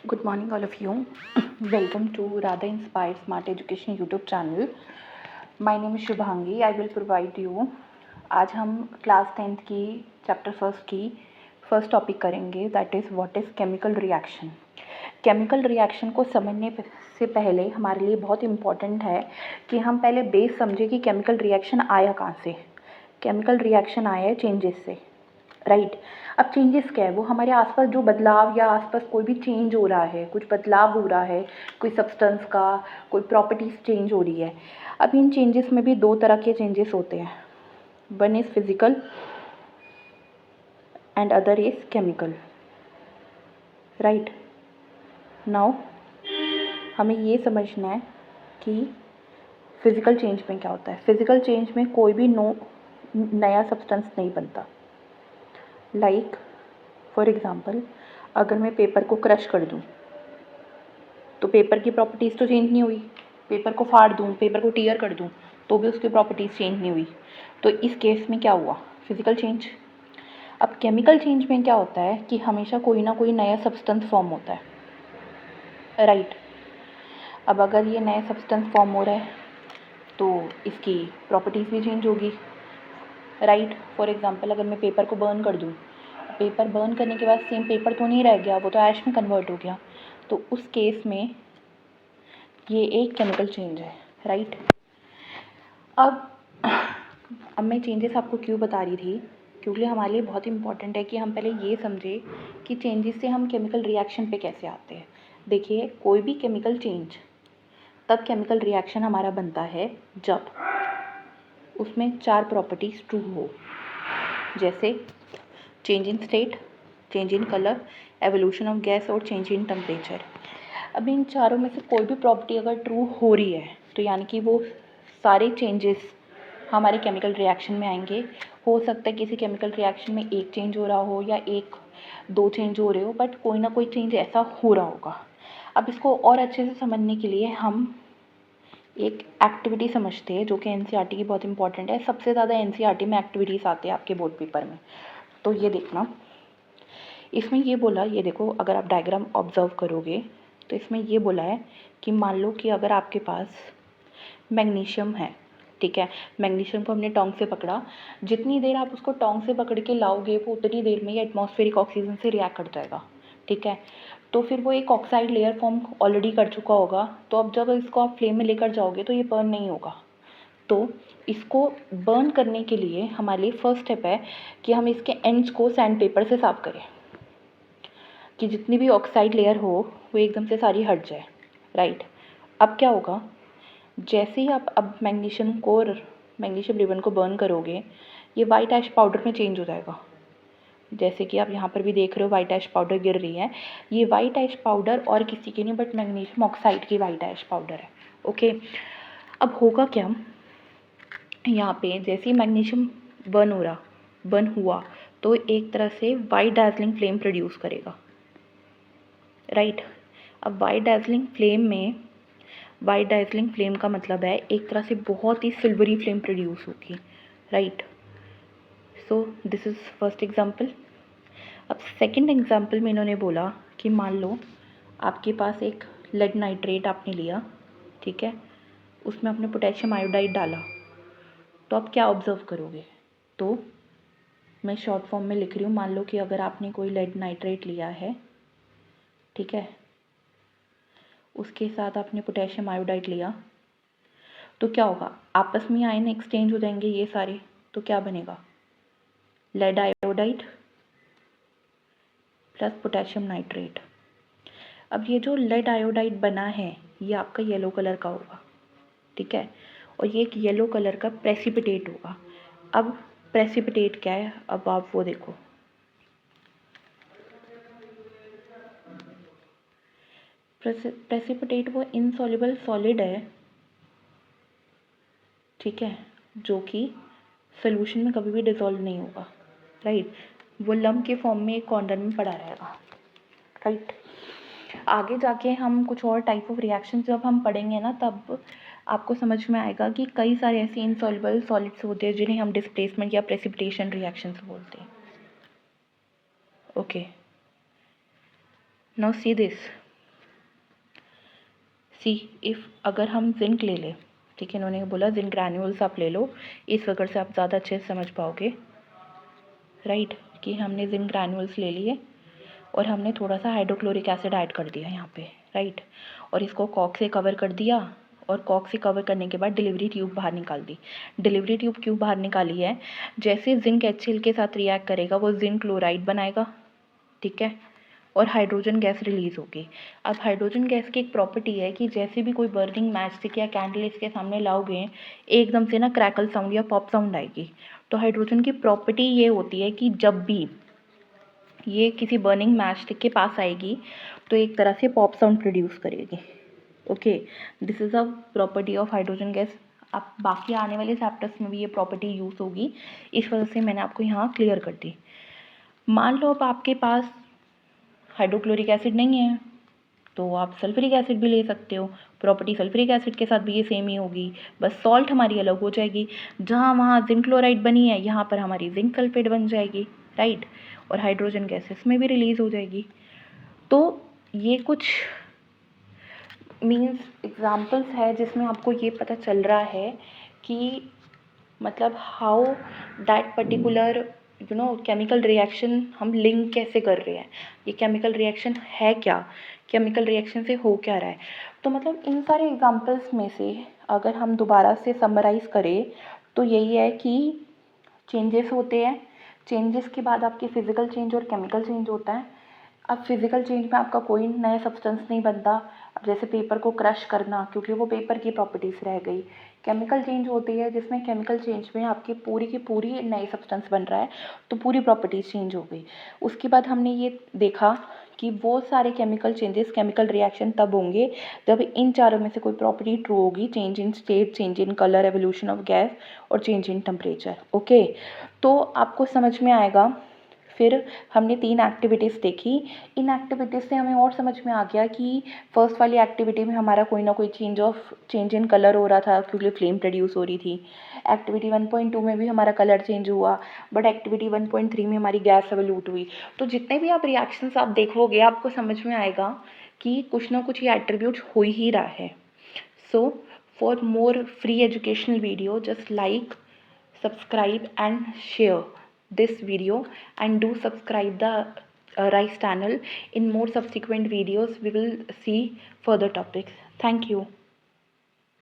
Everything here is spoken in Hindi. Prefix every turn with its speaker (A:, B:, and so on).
A: Good morning, all of you. Welcome to Radha Inspired Smart Education YouTube channel. My name is Shubhangi. I will provide you. आज हम क्लास 10th की चैप्टर फर्स्ट की फर्स्ट टॉपिक करेंगे, that is what is chemical reaction. Chemical reaction को समझने से पहले हमारे लिए बहुत इम्पॉर्टेंट है कि हम पहले बेस समझें कि केमिकल रिएक्शन आया कहाँ से। केमिकल रिएक्शन आया है चेंजेस से, राइट। अब चेंजेस क्या है? वो हमारे आसपास जो बदलाव या आसपास कोई भी चेंज हो रहा है, कुछ बदलाव हो रहा है, कोई सब्सटेंस का कोई प्रॉपर्टीज़ चेंज हो रही है। अब इन चेंजेस में भी दो तरह के चेंजेस होते हैं, one is physical and other is chemical, right. Now हमें ये समझना है कि फिज़िकल चेंज में क्या होता है। फिज़िकल चेंज में कोई भी नया सब्सटेंस नहीं बनता। लाइक फॉर एग्ज़ाम्पल, अगर मैं पेपर को क्रश कर दूँ तो पेपर की प्रॉपर्टीज़ तो चेंज नहीं हुई। पेपर को फाड़ दूँ, पेपर को टीयर कर दूँ तो भी उसकी प्रॉपर्टीज़ चेंज नहीं हुई। तो इस केस में क्या हुआ? Physical change. अब केमिकल चेंज में क्या होता है कि हमेशा कोई ना कोई नया सब्सटेंस फॉर्म होता है, राइट। अब अगर ये नया सब्सटेंस फॉर्म हो रहा है तो इसकी प्रॉपर्टीज़ भी चेंज होगी, राइट। फॉर एग्ज़ाम्पल, अगर मैं पेपर को बर्न कर दूँ, पेपर बर्न करने के बाद सेम पेपर तो नहीं रह गया, वो तो ऐश में कन्वर्ट हो गया। तो उस केस में ये एक केमिकल चेंज है, राइट। अब मैं चेंजेस आपको क्यों बता रही थी, क्योंकि हमारे लिए बहुत इंपॉर्टेंट है कि हम पहले ये समझें कि चेंजेस से हम केमिकल रिएक्शन पे कैसे आते हैं। देखिए, कोई भी केमिकल चेंज तब केमिकल रिएक्शन हमारा बनता है जब उसमें 4 प्रॉपर्टीज़ ट्रू हो, जैसे change in state, change in colour, evolution of gas और चेंज इन टेम्परेचर। अब इन चारों में से कोई भी प्रॉपर्टी अगर ट्रू हो रही है तो यानी कि वो सारे चेंजेस हमारे केमिकल रिएक्शन में आएंगे। हो सकता है किसी केमिकल रिएक्शन में एक चेंज हो रहा हो या एक दो चेंज हो रहे हो, बट कोई ना कोई चेंज ऐसा हो रहा होगा। अब इसको और अच्छे से समझने के लिए हम एक एक्टिविटी समझते हैं जो कि एनसीईआरटी की बहुत इंपॉर्टेंट है। सबसे ज़्यादा एनसीईआरटी में एक्टिविटीज़ आते हैं आपके बोर्ड पेपर में। तो ये देखना, इसमें ये बोला, ये देखो, अगर आप डायग्राम ऑब्जर्व करोगे तो इसमें ये बोला है कि मान लो कि अगर आपके पास मैग्नीशियम है, ठीक है। मैग्नीशियम को हमने टोंग से पकड़ा, जितनी देर आप उसको टोंग से पकड़ के लाओगे वो उतनी देर में ये एटमॉस्फेरिक ऑक्सीजन से रिएक्ट कर जाएगा, ठीक है। तो फिर वो एक ऑक्साइड लेयर फॉर्म ऑलरेडी कर चुका होगा। तो अब जब इसको आप फ्लेम में लेकर जाओगे तो ये बर्न नहीं होगा। तो इसको बर्न करने के लिए हमारे लिए फर्स्ट स्टेप है कि हम इसके एंड्स को सैंड पेपर से साफ करें कि जितनी भी ऑक्साइड लेयर हो वो एकदम से सारी हट जाए, राइट। अब क्या होगा, जैसे ही आप अब मैग्नीशियम रिबन को बर्न करोगे, ये वाइट ऐश पाउडर में चेंज हो जाएगा। जैसे कि आप यहाँ पर भी देख रहे हो वाइट ऐश पाउडर गिर रही है। ये वाइट ऐश पाउडर और किसी की नहीं बट मैग्नीशियम ऑक्साइड की वाइट ऐश पाउडर है, ओके। अब होगा क्या, यहाँ पे जैसे ही मैग्नीशियम बर्न हुआ तो एक तरह से वाइट डैज़लिंग फ्लेम प्रोड्यूस करेगा, राइट। अब वाइट डैज़लिंग फ्लेम का मतलब है एक तरह से बहुत ही सिल्वरी फ्लेम प्रोड्यूस होगी, right. So this is first example. अब सेकंड एग्जांपल में इन्होंने बोला कि मान लो आपके पास एक लेड नाइट्रेट आपने लिया, ठीक है, उसमें आपने पोटेशियम आयोडाइड डाला। तो आप क्या ऑब्जर्व करोगे? तो मैं शॉर्ट फॉर्म में लिख रही हूँ, मान लो कि अगर आपने कोई लेड नाइट्रेट लिया है, ठीक है, उसके साथ आपने पोटेशियम आयोडाइड लिया, तो क्या होगा, आपस में आयन एक्सचेंज हो जाएंगे ये सारे। तो क्या बनेगा, lead iodide plus potassium nitrate. अब ये जो लेड आयोडाइड बना है ये आपका येलो कलर का होगा, ठीक है, और ये एक येलो कलर का प्रेसिपिटेट होगा। अब प्रेसिपिटेट क्या है, अब आप वो देखो, प्रेसिपिटेट वो इनसॉल्युबल सॉलिड है, ठीक है, जो कि सोल्यूशन में कभी भी डिसॉल्व नहीं होगा, राइट। वो लम्प के फॉर्म में एक कॉर्नर में पड़ा रहेगा, राइट। आगे जाके हम कुछ और टाइप ऑफ रिएक्शन जब हम पढ़ेंगे ना, तब आपको समझ में आएगा कि कई सारे ऐसे इनसॉल्युबल सॉलिड्स होते हैं जिन्हें हम डिस्प्लेसमेंट या प्रेसिपिटेशन रिएक्शंस बोलते हैं, okay. Now see this, C if अगर हम जिंक ले लें, ठीक है, इन्होंने बोला जिंक ग्रैन्यूल्स आप ले लो, इस वजह से आप ज़्यादा अच्छे से समझ पाओगे, राइट, कि हमने जिंक ग्रैन्यूल्स ले लिए और हमने थोड़ा सा हाइड्रोक्लोरिक एसिड ऐड कर दिया यहाँ पे, राइट, और इसको कॉक से कवर कर दिया, और कॉक से कवर करने के बाद डिलीवरी ट्यूब बाहर निकाल दी। डिलीवरी ट्यूब क्यों बाहर निकाली है? जैसे जिंक HCl के साथ रिएक्ट करेगा वो जिंक क्लोराइड बनाएगा, ठीक है, और हाइड्रोजन गैस रिलीज होगी। अब हाइड्रोजन गैस की एक प्रॉपर्टी है कि जैसे भी कोई बर्निंग मैच स्टिक या कैंडल इसके सामने लाओगे, एकदम से ना क्रैकल साउंड या पॉप साउंड आएगी। तो हाइड्रोजन की प्रॉपर्टी ये होती है कि जब भी ये किसी बर्निंग मैच स्टिक के पास आएगी तो एक तरह से पॉप साउंड प्रोड्यूस करेगी। Okay, this is a property of hydrogen gas. अब बाकी आने वाले चैप्टर्स में भी ये प्रॉपर्टी यूज़ होगी, इस वजह से मैंने आपको यहाँ क्लियर कर दी। मान लो अब आपके पास हाइड्रोक्लोरिक एसिड नहीं है तो आप सल्फ्यूरिक एसिड भी ले सकते हो, प्रॉपर्टी सल्फ्यूरिक एसिड के साथ भी ये सेम ही होगी, बस सॉल्ट हमारी अलग हो जाएगी। जहाँ वहाँ जिंक क्लोराइड बनी है यहाँ पर हमारी जिंक सल्फेट बन जाएगी, राइट, और हाइड्रोजन गैस इसमें भी रिलीज हो जाएगी। तो ये कुछ मीन्स एग्जाम्पल्स है जिसमें आपको ये पता चल रहा है कि मतलब how that particular chemical reaction हम लिंक कैसे कर रहे हैं, ये केमिकल रिएक्शन है क्या, केमिकल रिएक्शन से हो क्या रहा है। तो मतलब इन सारे एग्जांपल्स में से अगर हम दोबारा से समराइज़ करें तो यही है कि चेंजेस होते हैं, चेंजेस के बाद आपके फिजिकल चेंज और केमिकल चेंज होता है। अब फिजिकल चेंज में आपका कोई नया सब्सटेंस नहीं बनता, अब जैसे पेपर को क्रश करना क्योंकि वो पेपर की प्रॉपर्टीज़ रह गई। केमिकल चेंज होती है जिसमें केमिकल चेंज में आपकी पूरी की पूरी नई सब्सटेंस बन रहा है, तो पूरी प्रॉपर्टीज़ चेंज हो गई। उसके बाद हमने ये देखा कि वो सारे केमिकल चेंजेस, केमिकल रिएक्शन तब होंगे जब इन चारों में से कोई प्रॉपर्टी ट्रू होगी, change in state, change in colour, evolution of gas और चेंज इन टेम्परेचर। ओके, तो आपको समझ में आएगा। फिर हमने 3 एक्टिविटीज़ देखी, इन एक्टिविटीज़ से हमें और समझ में आ गया कि फर्स्ट वाली एक्टिविटी में हमारा कोई ना कोई चेंज इन कलर हो रहा था क्योंकि फ्लेम प्रोड्यूस हो रही थी। एक्टिविटी 1.2 में भी हमारा कलर चेंज हुआ, बट एक्टिविटी 1.3 में हमारी गैस एवोल्यूट हुई। तो जितने भी आप रिएक्शंस आप देखोगे आपको समझ में आएगा कि कुछ ना कुछ ये एट्रीब्यूट हो ही रहा है। So for more free educational video just like, subscribe and share this video, and do subscribe the RISE channel. In more subsequent videos we will see further topics. Thank you.